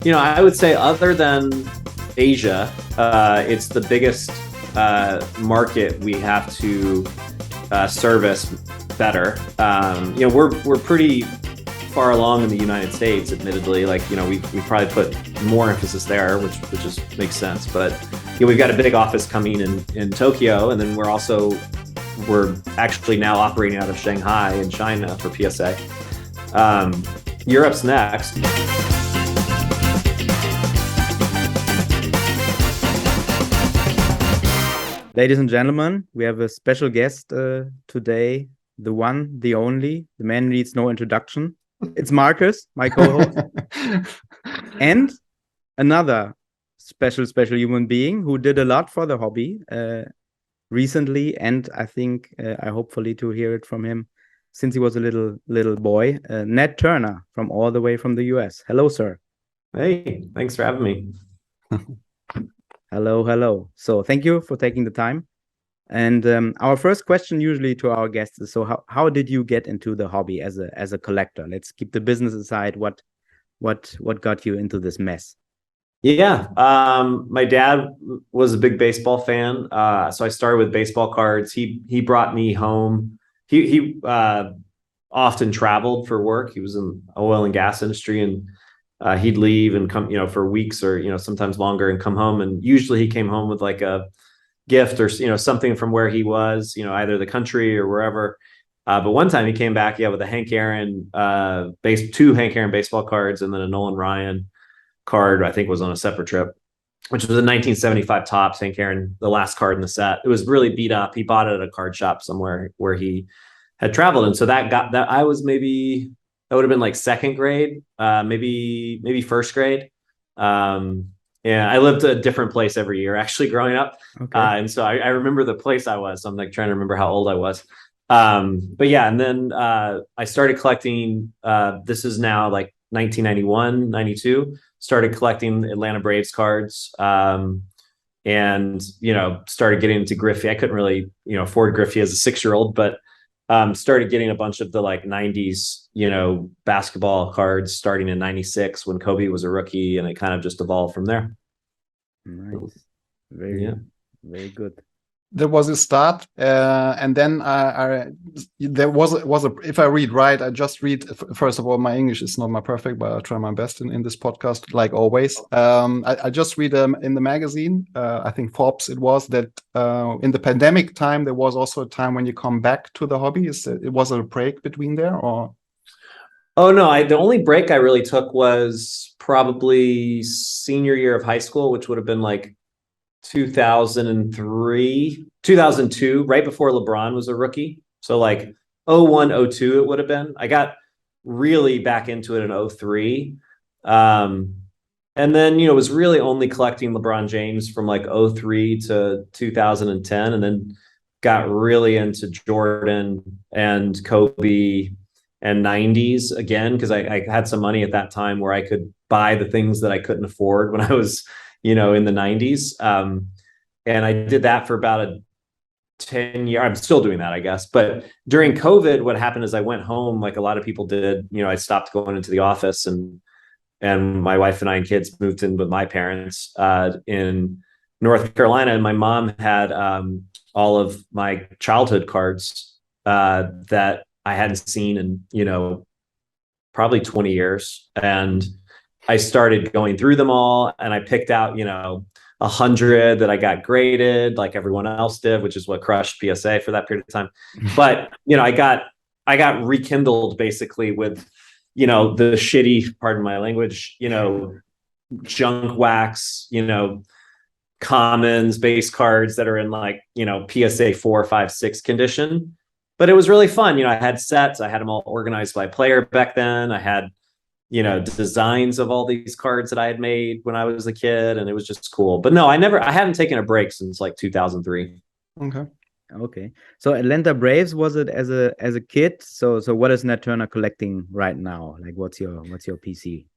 I would say other than Asia, it's the biggest market we have to service better. We're pretty far along in the United States, admittedly. We probably put more emphasis there, which just makes sense. But we've got a big office coming in Tokyo, and then we're actually now operating out of Shanghai in China for PSA. Europe's next. Ladies and gentlemen, we have a special guest today, the one, the only, the man needs no introduction. It's Marcus, my co-host, and another special human being who did a lot for the hobby recently, and I think I hopefully to hear it from him since he was a little boy, Nat Turner all the way from the US. Hello, sir. Hey, thanks for having me. Hello. So thank you for taking the time. And our first question usually to our guests is, so how did you get into the hobby as a collector? Let's keep the business aside. What got you into this mess? Yeah, my dad was a big baseball fan, so I started with baseball cards. He brought me home. He often traveled for work. He was in the oil and gas industry, and he'd leave and come, for weeks or, sometimes longer, and come home. And usually he came home with like a gift or, something from where he was, either the country or wherever. But one time he came back, with a Hank Aaron, two Hank Aaron baseball cards, and then a Nolan Ryan card, I think was on a separate trip, which was a 1975 Topps Hank Aaron, the last card in the set. It was really beat up. He bought it at a card shop somewhere where he had traveled. And so I was that would have been like second grade, maybe first grade. I lived a different place every year actually growing up. Okay. And so I remember the place I was. So I'm like trying to remember how old I was. But yeah, and then I started collecting, this is now like 1991, 92, started collecting Atlanta Braves cards. And, started getting into Griffey. I couldn't really, afford Griffey as a 6-year-old, but started getting a bunch of the like 90s, basketball cards starting in 96 when Kobe was a rookie, and it kind of just evolved from there. Nice. Very good. There was a start, and then there was a. If I read right, I just read. First of all, my English is not my perfect, but I'll try my best in this podcast, like always. I just read in the magazine. I think Forbes. It was that in the pandemic time, there was also a time when you come back to the hobby. It was a break between there, or? Oh no! The only break I really took was probably senior year of high school, which would have been like 2003, 2002, right before LeBron was a rookie. So like 01, 02, it would have been. I got really back into it in 03. And then, was really only collecting LeBron James from like 03 to 2010. And then got really into Jordan and Kobe and 90s again, because I had some money at that time where I could buy the things that I couldn't afford when I was in the 90s. And I did that for about 10 years. I'm still doing that, I guess. But during COVID, what happened is I went home like a lot of people did. I stopped going into the office, and my wife and I and kids moved in with my parents in North Carolina. And my mom had all of my childhood cards that I hadn't seen in, probably 20 years. And I started going through them all, and I picked out, 100 that I got graded like everyone else did, which is what crushed PSA for that period of time. But, I got rekindled basically with, the shitty, pardon my language, junk wax, commons, base cards that are in like, PSA 4, 5, 6 condition. But it was really fun. I had sets, I had them all organized by player back then. I had, designs of all these cards that I had made when I was a kid, and it was just cool. But no, I haven't taken a break since like 2003. Okay. So Atlanta Braves, was it as a kid? So what is Nat Turner collecting right now? Like what's your PC?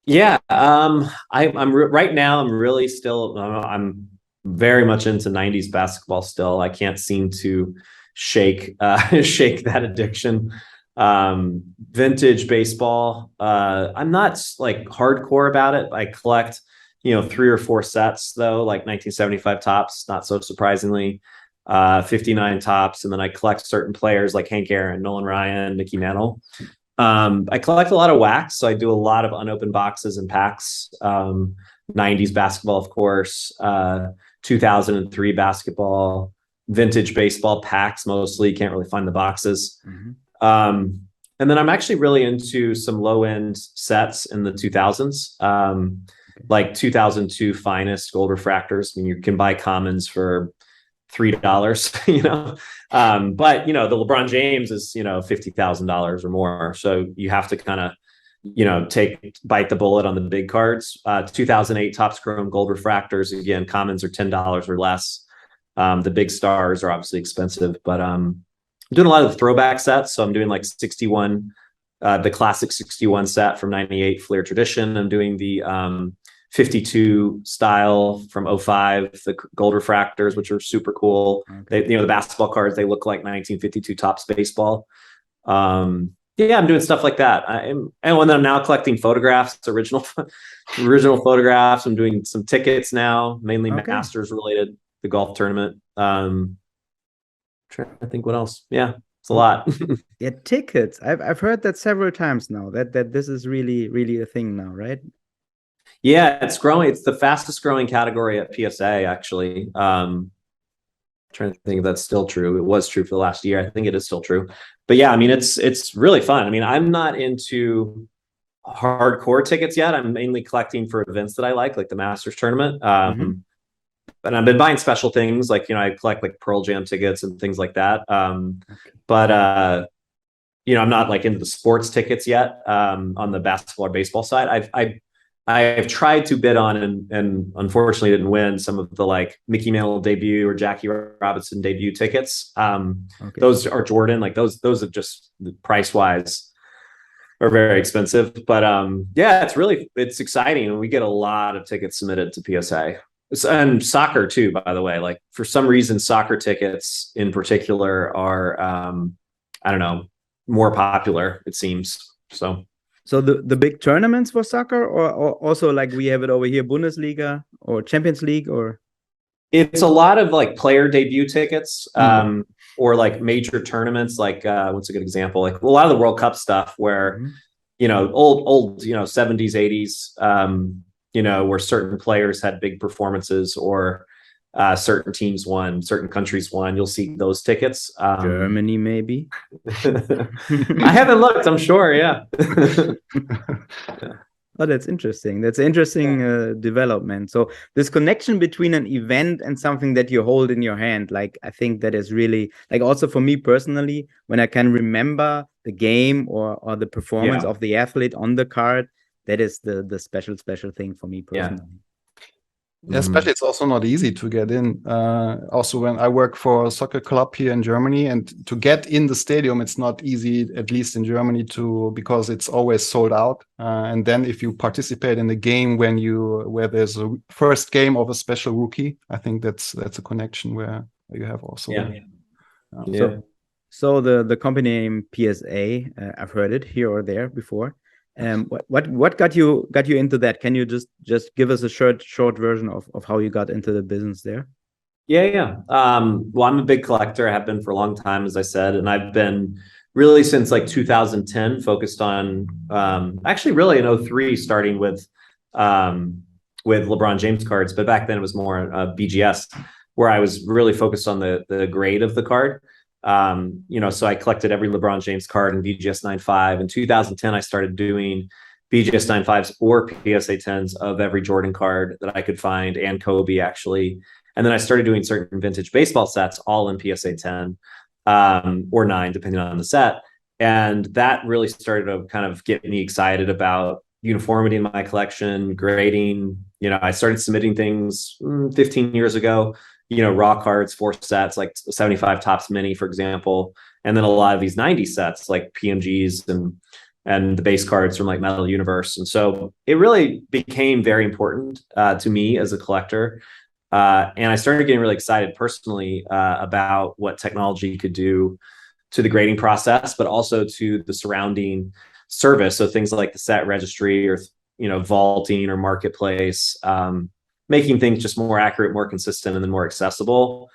Yeah. I'm right now I'm really still I'm very much into 90s basketball still. I can't seem to shake that addiction. Vintage baseball. I'm not like hardcore about it. I collect, 3 or 4 sets though, like 1975 tops, not so surprisingly, 59 tops. And then I collect certain players like Hank Aaron, Nolan Ryan, Mickey Mantle. I collect a lot of wax. So I do a lot of unopened boxes and packs. 90s basketball, of course, 2003 basketball, vintage baseball packs mostly. Can't really find the boxes. And then I'm actually really into some low end sets in the 2000s, like 2002 finest gold refractors. I mean, you can buy commons for $3, but the LeBron James is, $50,000 or more. So you have to kind of, bite the bullet on the big cards. 2008 Topps Chrome gold refractors. Again, commons are $10 or less. The big stars are obviously expensive, but I'm doing a lot of the throwback sets. So I'm doing like 61, the classic 61 set from 98 Fleer Tradition. I'm doing the 52 style from 05, the gold refractors, which are super cool. They, the basketball cards, they look like 1952 Topps baseball. Yeah, I'm doing stuff like that. And when I'm now collecting photographs, original photographs. I'm doing some tickets now, mainly Masters related, the golf tournament. Trying to think what else. Yeah, it's a lot. Yeah, tickets. I've heard that several times now. That this is really a thing now, right? Yeah, it's growing. It's the fastest growing category at PSA, actually. Trying to think if that's still true. It was true for the last year. I think it is still true. But yeah, I mean, it's really fun. I mean, I'm not into hardcore tickets yet. I'm mainly collecting for events that I like the Masters tournament. And I've been buying special things like, I collect like Pearl Jam tickets and things like that. But I'm not like into the sports tickets yet on the basketball or baseball side. I've tried to bid on and unfortunately didn't win some of the like Mickey Mantle debut or Jackie Robinson debut tickets. Those are Jordan, like those are just price wise are very expensive. But yeah, it's exciting. And we get a lot of tickets submitted to PSA. And soccer too, by the way. Like for some reason, soccer tickets in particular are I don't know, more popular, it seems. So the big tournaments for soccer, or also like we have it over here, Bundesliga or Champions League, or it's a lot of like player debut tickets, or like major tournaments. Like what's a good example? Like a lot of the World Cup stuff where old 70s, 80s, where certain players had big performances or certain teams won, certain countries won. You'll see those tickets. Germany, maybe. I haven't looked. I'm sure. Yeah. Oh, that's interesting. That's an interesting development. So this connection between an event and something that you hold in your hand, like I think that is really like also for me personally, when I can remember the game or the performance of the athlete on the card, that is the special thing for me personally. Yeah, especially it's also not easy to get in. Also, when I work for a soccer club here in Germany, and to get in the stadium, it's not easy, at least in Germany, because it's always sold out. And then if you participate in the game where there's a first game of a special rookie, I think that's a connection where you have also. So the company name PSA, I've heard it here or there before. What got you into that? Can you just give us a short version of how you got into the business there? Yeah. Well, I'm a big collector. I have been for a long time, as I said, and I've been really since like 2010 focused on actually really in 2003 starting with LeBron James cards, but back then it was more BGS where I was really focused on the grade of the card. So I collected every LeBron James card in BGS 9.5. In 2010, I started doing BGS 9.5s or PSA 10s of every Jordan card that I could find, and Kobe actually. And then I started doing certain vintage baseball sets, all in PSA 10 or 9, depending on the set. And that really started to kind of get me excited about uniformity in my collection, grading. I started submitting things 15 years ago. Raw cards, 4 sets, like 75 Topps Mini, for example. And then a lot of these 90 sets, like PMGs and the base cards from like Metal Universe. And so it really became very important to me as a collector. And I started getting really excited personally about what technology could do to the grading process, but also to the surrounding service. So things like the set registry or, vaulting or marketplace, making things just more accurate, more consistent, and then more accessible.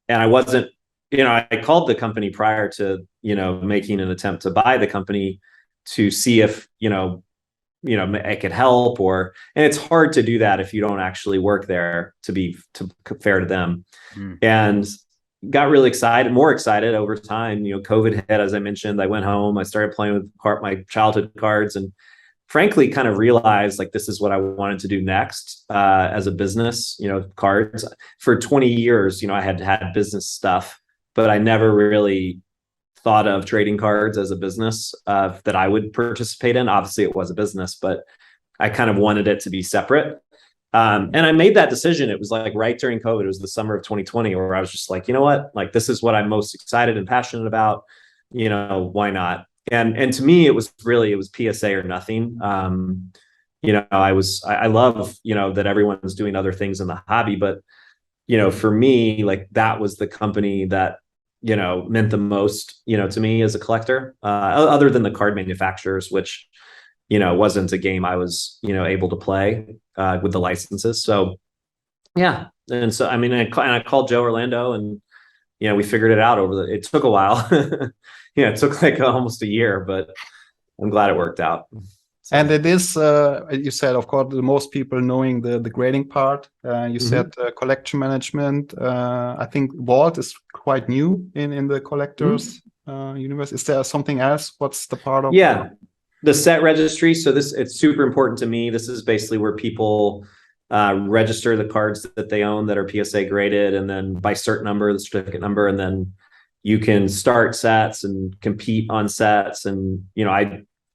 And I wasn't, I called the company prior to, making an attempt to buy the company to see if, I could help and it's hard to do that if you don't actually work there, to be fair to them. And got really more excited over time. COVID hit, as I mentioned. I went home, I started playing with my childhood cards, and frankly kind of realized like this is what I wanted to do next as a business. Cards for 20 years, I had business stuff, but I never really thought of trading cards as a business that I would participate in. Obviously it was a business, but I kind of wanted it to be separate. And I made that decision. It was like right during COVID. It was the summer of 2020 where I was just like, you know what, like this is what I'm most excited and passionate about. Why not? And to me, it was PSA or nothing. I love, that everyone's doing other things in the hobby, but, for me, like that was the company that, meant the most, to me as a collector, other than the card manufacturers, which, wasn't a game I was, able to play with the licenses. So, yeah. And so, I mean, I called Joe Orlando and, we figured it out it took a while. It took like almost a year, but I'm glad it worked out. So. And it is, you said, of course, the most people knowing the grading part. You said collection management. I think Vault is quite new in the collectors universe. Is there something else? What's the part of? Yeah, the set registry. So it's super important to me. This is basically where people register the cards that they own that are PSA graded, and then by cert number, the certificate number, and then you can start sets and compete on sets. And,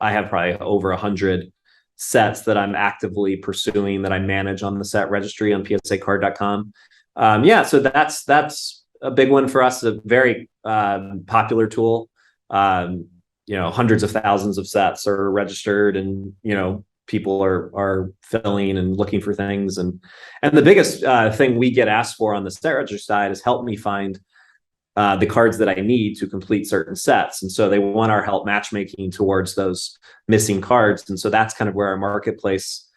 I have probably over 100 sets that I'm actively pursuing that I manage on the set registry on psacard.com. So that's a big one for us, a very popular tool. Hundreds of thousands of sets are registered, and, people are filling and looking for things. And the biggest thing we get asked for on the set registry side is help me find the cards that I need to complete certain sets. And so they want our help matchmaking towards those missing cards. And so that's kind of where our marketplace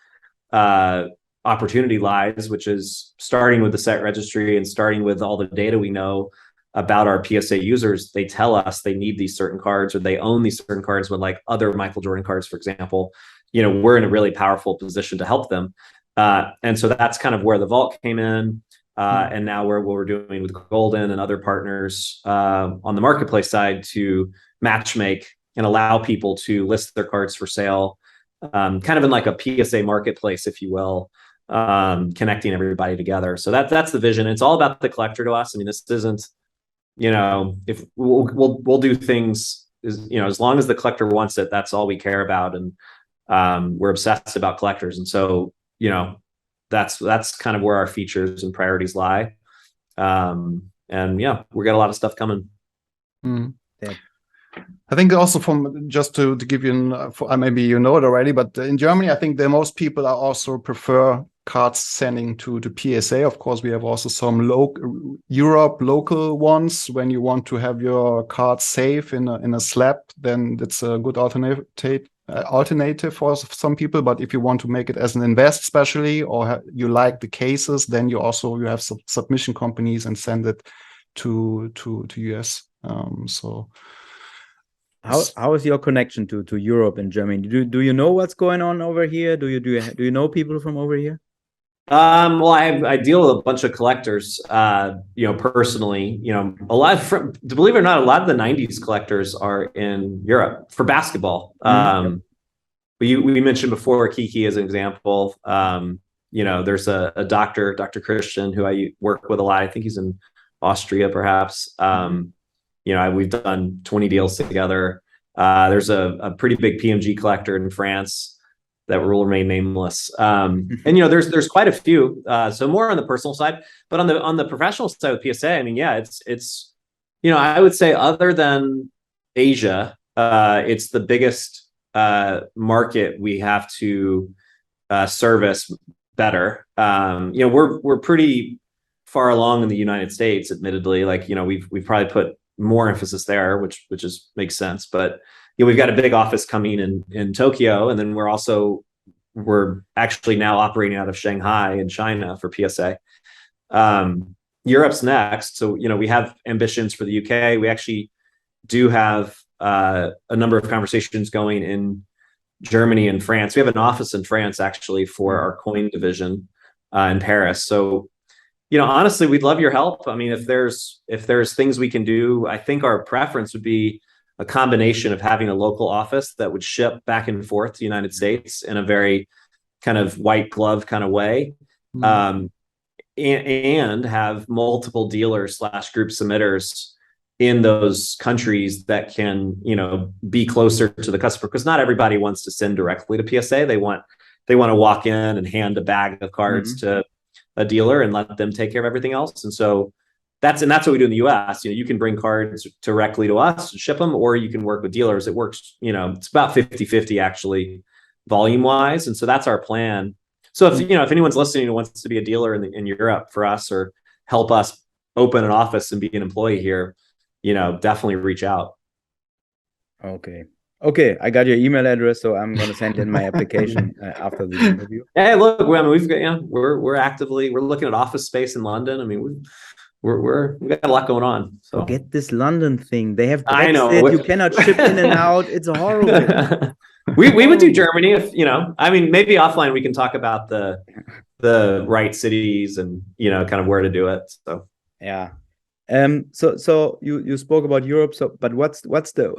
opportunity lies, which is starting with the set registry and starting with all the data we know about our PSA users. They tell us they need these certain cards, or they own these certain cards with like other Michael Jordan cards, for example. We're in a really powerful position to help them. And so that's kind of where the vault came in. And now what we're doing with Goldin and other partners on the marketplace side to matchmake and allow people to list their cards for sale, kind of in like a PSA marketplace, if you will, connecting everybody together. So that's the vision. It's all about the collector to us. I mean, this isn't, if we'll do things, as long as the collector wants it, that's all we care about. And we're obsessed about collectors. And so, that's kind of where our features and priorities lie. And yeah, we got a lot of stuff coming. Yeah. I think also just to give you, maybe you know it already, but in Germany, I think the most people are also prefer cards sending to PSA. Of course, we have also some local ones. When you want to have your cards safe in a slab, then that's a good alternative for some people. But if you want to make it as an invest, especially, or you like the cases, then you have some submission companies and send it to US. So how is your connection to Europe and Germany? Do you know what's going on over here? Do you know people from over here? Well, I deal with a bunch of collectors, personally. Believe it or not, a lot of the 90s collectors are in Europe for basketball. We mentioned before Kiki as an example. There's a doctor, Dr. Christian, who I work with a lot. I think he's in Austria, perhaps. We've done 20 deals together. There's a pretty big PMG collector in France that will remain nameless. And there's quite a few. So more on the personal side, but on the professional side with PSA, I mean, yeah, it's I would say other than Asia, it's the biggest market we have to service better. We're pretty far along in the United States, admittedly. Like, we've probably put more emphasis there, which makes sense. But we've got a big office coming in Tokyo, and then we're actually now operating out of Shanghai in China for PSA. Europe's next. So, we have ambitions for the UK. We actually do have a number of conversations going in Germany and France. We have an office in France actually for our coin division in Paris. So, honestly, we'd love your help. I mean, if there's things we can do, I think our preference would be a combination of having a local office that would ship back and forth to the United States in a very kind of white glove kind of way. And have multiple dealers / group submitters in those countries that can, be closer to the customer, because not everybody wants to send directly to PSA. They want to walk in and hand a bag of cards to a dealer and let them take care of everything else. And so that's what we do in the US. You can bring cards directly to us and ship them, or you can work with dealers. It works, it's about 50-50 actually, volume wise. And so that's our plan. So if anyone's listening who wants to be a dealer in Europe for us, or help us open an office and be an employee here, definitely reach out. Okay, I got your email address, so I'm going to send in my application after the interview. Hey, look, we've got we're looking at office space in London. I mean, we've got a lot going on. So forget this London thing. They have Brexit. I know you cannot ship in and out. It's horrible. We would do Germany if maybe offline we can talk about the right cities and kind of where to do it. So yeah. So you spoke about Europe. So, but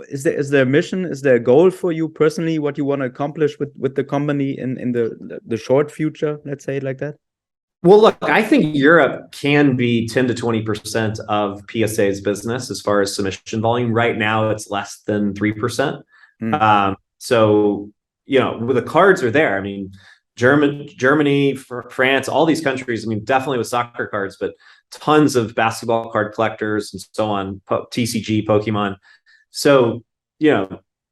is there a mission? Is there a goal for you personally? What you want to accomplish with the company in the short future? Let's say it like that. Well, look, I think Europe can be 10 to 20% of PSA's business as far as submission volume. Right now, it's less than 3%. So, the cards are there. I mean, Germany, France, all these countries, I mean, definitely with soccer cards, but tons of basketball card collectors and so on, TCG, Pokemon. So,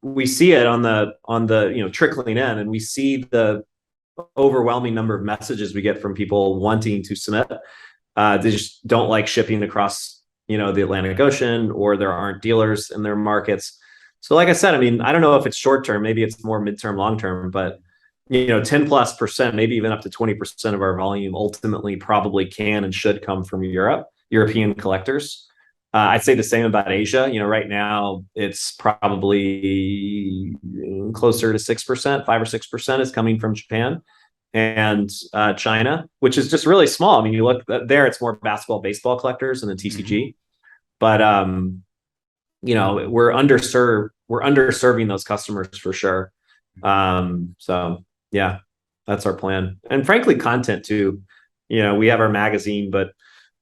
we see it on the trickling in, and we see the overwhelming number of messages we get from people wanting to submit. They just don't like shipping across, the Atlantic Ocean, or there aren't dealers in their markets. So like I said, I mean, I don't know if it's short term, maybe it's more midterm, long term, but 10+%, maybe even up to 20% of our volume ultimately probably can and should come from European collectors. I'd say the same about Asia. Right now it's probably closer to 6%, 5 or 6% is coming from Japan and China, which is just really small. I mean, you look there, it's more basketball, baseball collectors and the TCG, but we're underserving those customers for sure. So yeah, that's our plan. And frankly, content too. We have our magazine, but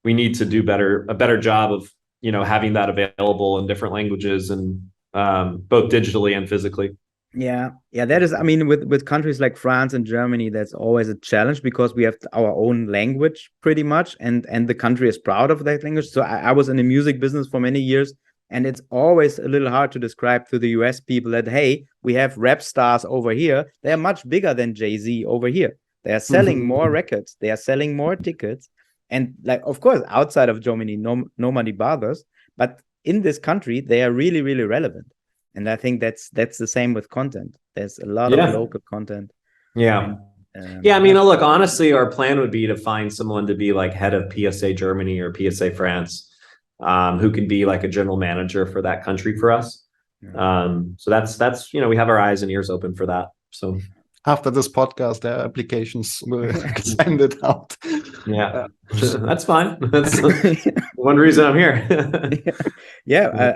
we need to do a better job of having that available in different languages and both digitally and physically. Yeah, that is, I mean, with countries like France and Germany, that's always a challenge because we have our own language pretty much, and the country is proud of that language. So I was in the music business for many years, and it's always a little hard to describe to the US people that, hey, we have rap stars over here. They are much bigger than Jay-Z over here. They are selling more records. They are selling more tickets. And like, of course, outside of Germany, nobody bothers. But in this country, they are really, really relevant. And I think that's the same with content. There's a lot of local content. Yeah. I mean, look, honestly, our plan would be to find someone to be like head of PSA Germany or PSA France, who can be like a general manager for that country for us. So that's we have our eyes and ears open for that. So after this podcast, their applications will send it out. Yeah, that's fine. That's one reason I'm here.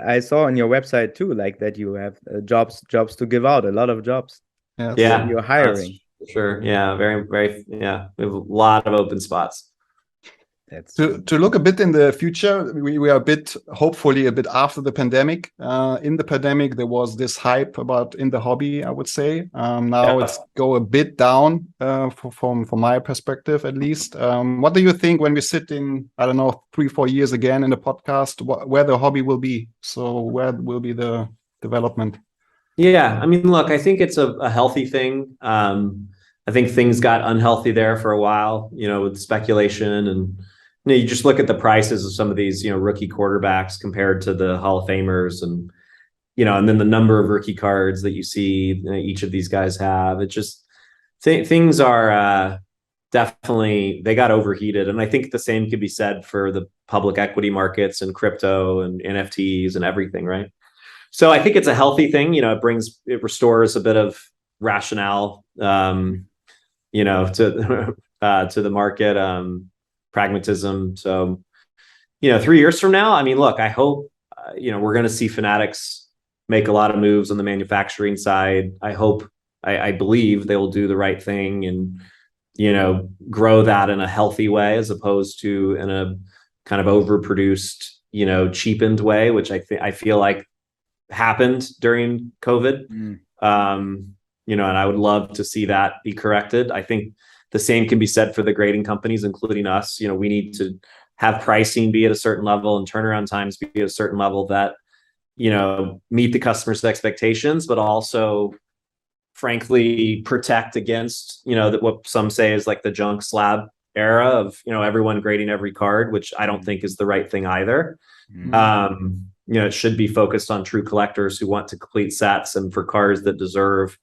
I saw on your website too, like that you have jobs to give out, a lot of jobs. Yeah, you're hiring. Sure. Yeah, very, very. Yeah, we have a lot of open spots. To look a bit in the future, we are hopefully a bit after the pandemic. In the pandemic, there was this hype about in the hobby, I would say. Now it's go a bit down from my perspective, at least. What do you think when we sit in, I don't know, 3-4 years again in the podcast, where the hobby will be? So where will be the development? Yeah, I mean, look, I think it's a healthy thing. I think things got unhealthy there for a while, with speculation and you just look at the prices of some of these, rookie quarterbacks compared to the Hall of Famers, and and then the number of rookie cards that you see each of these guys have. It just things are definitely, they got overheated, and I think the same could be said for the public equity markets and crypto and NFTs and everything, right? So I think it's a healthy thing. It restores a bit of rationale, to the market, pragmatism. So, 3 years from now, I mean, look, I hope, we're going to see Fanatics make a lot of moves on the manufacturing side. I believe they will do the right thing and, grow that in a healthy way, as opposed to in a kind of overproduced, cheapened way, which I feel like happened during COVID. And I would love to see that be corrected. I think the same can be said for the grading companies, including us. We need to have pricing be at a certain level and turnaround times be at a certain level that, meet the customer's expectations, but also, frankly, protect against, what some say is like the junk slab era of, everyone grading every card, which I don't think is the right thing either. It should be focused on true collectors who want to complete sets and for cars that deserve,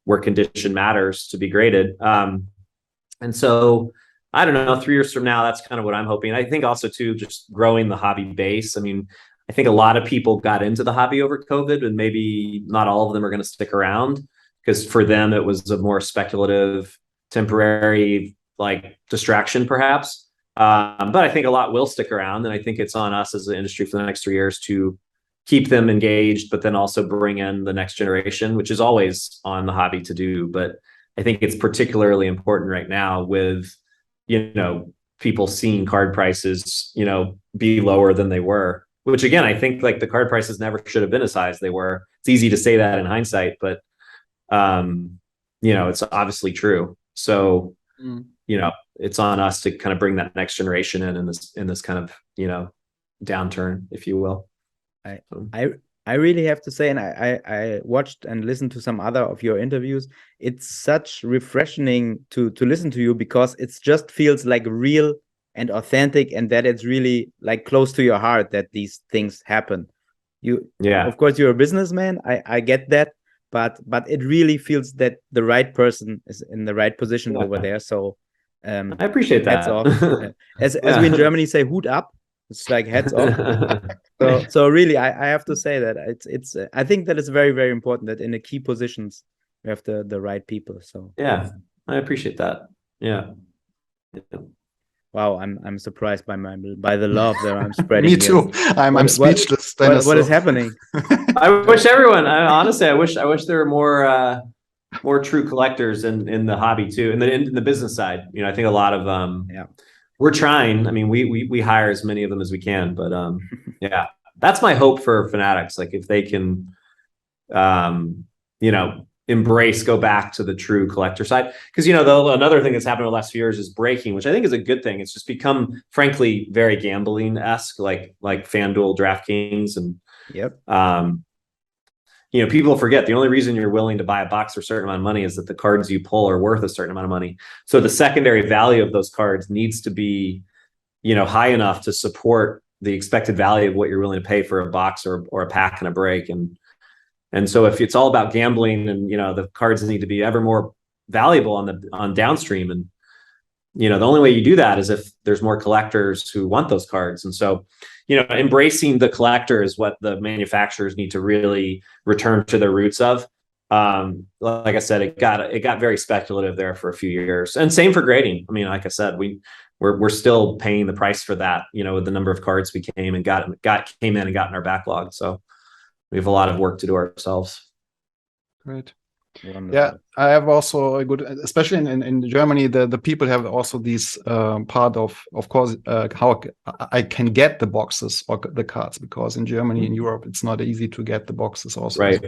where condition matters, to be graded. And so I don't know, 3 years from now, that's kind of what I'm hoping. I think also too, just growing the hobby base. I mean, I think a lot of people got into the hobby over COVID, and maybe not all of them are going to stick around, because for them, it was a more speculative, temporary, like, distraction perhaps. But I think a lot will stick around. And I think it's on us as an industry for the next 3 years to keep them engaged, but then also bring in the next generation, which is always on the hobby to do. But I think it's particularly important right now with, people seeing card prices, be lower than they were, which again, I think like the card prices never should have been as high as they were. It's easy to say that in hindsight, but, it's obviously true. So, it's on us to kind of bring that next generation in this kind of, downturn, if you will. I really have to say, and I watched and listened to some other of your interviews. It's such refreshing to listen to you, because it just feels like real and authentic, and that it's really like close to your heart that these things happen. Of course, you're a businessman. I get that, but it really feels that the right person is in the right position over there. So I appreciate that. Hats off. As we in Germany say, Hut ab. It's like hats off. So really, I have to say that it's I think that it's very, very important that in the key positions we have the right people. So yeah, I appreciate that. Yeah. Wow, I'm surprised by the love that I'm spreading. Me too. I'm speechless. What is happening? I wish everyone. Honestly, I wish there were more true collectors in the hobby too, in the business side. I think a lot of we're trying. I mean, we hire as many of them as we can, but yeah, that's my hope for Fanatics. Like, if they can, go back to the true collector side, because another thing that's happened in the last few years is breaking, which I think is a good thing. It's just become, frankly, very gambling-esque, like FanDuel, DraftKings, and people forget the only reason you're willing to buy a box for a certain amount of money is that the cards you pull are worth a certain amount of money. So the secondary value of those cards needs to be, high enough to support the expected value of what you're willing to pay for a box or a pack and a break. And so if it's all about gambling, and, the cards need to be ever more valuable on downstream. And, the only way you do that is if there's more collectors who want those cards. And so, embracing the collector is what the manufacturers need to really return to their roots of. Like I said, it got very speculative there for a few years, and same for grading. I mean, like I said, we're still paying the price for that, with the number of cards we came in and got in our backlog. So we have a lot of work to do ourselves. Great. Wonderful. Yeah, I have also a good, especially in Germany, the people have also this part of course, how I can get the boxes or the cards, because in Germany, in Europe, it's not easy to get the boxes also. Right.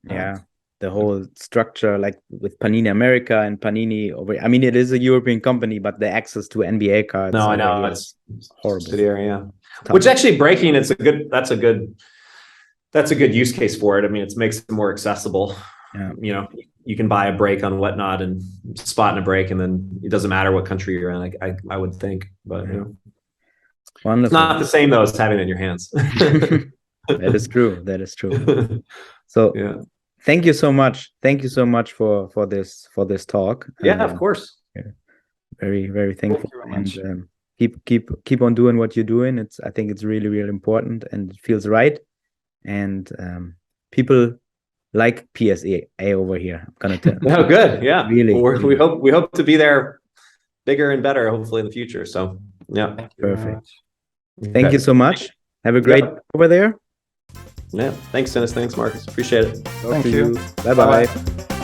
Yeah. The whole structure, like with Panini America and Panini over, I mean, it is a European company, but the access to NBA cards. No, I know, it's horrible. Yeah. Which actually, breaking, that's a good use case for it. I mean, it makes it more accessible. Yeah. You can buy a break on Whatnot and spot in a break, and then it doesn't matter what country you're in. I would think, but It's Wonderful. not the same though as having it in your hands. That is true. That is true. So Yeah. thank you so much. Thank you so much for this talk. Yeah, of course. Very, very thankful. you very much. And keep on doing what you're doing. I think it's really, really important, and it feels right. And people like PSA over here. I'm gonna tell. Oh, good. Yeah. Really. We hope to be there bigger and better, hopefully in the future. So yeah. Thank you very Perfect. much. Thank you so much. Have a great Yep. over there. Yeah. Thanks, Dennis. Thanks, Marcus. Appreciate it. Talk Thank to you. Bye Bye-bye. bye.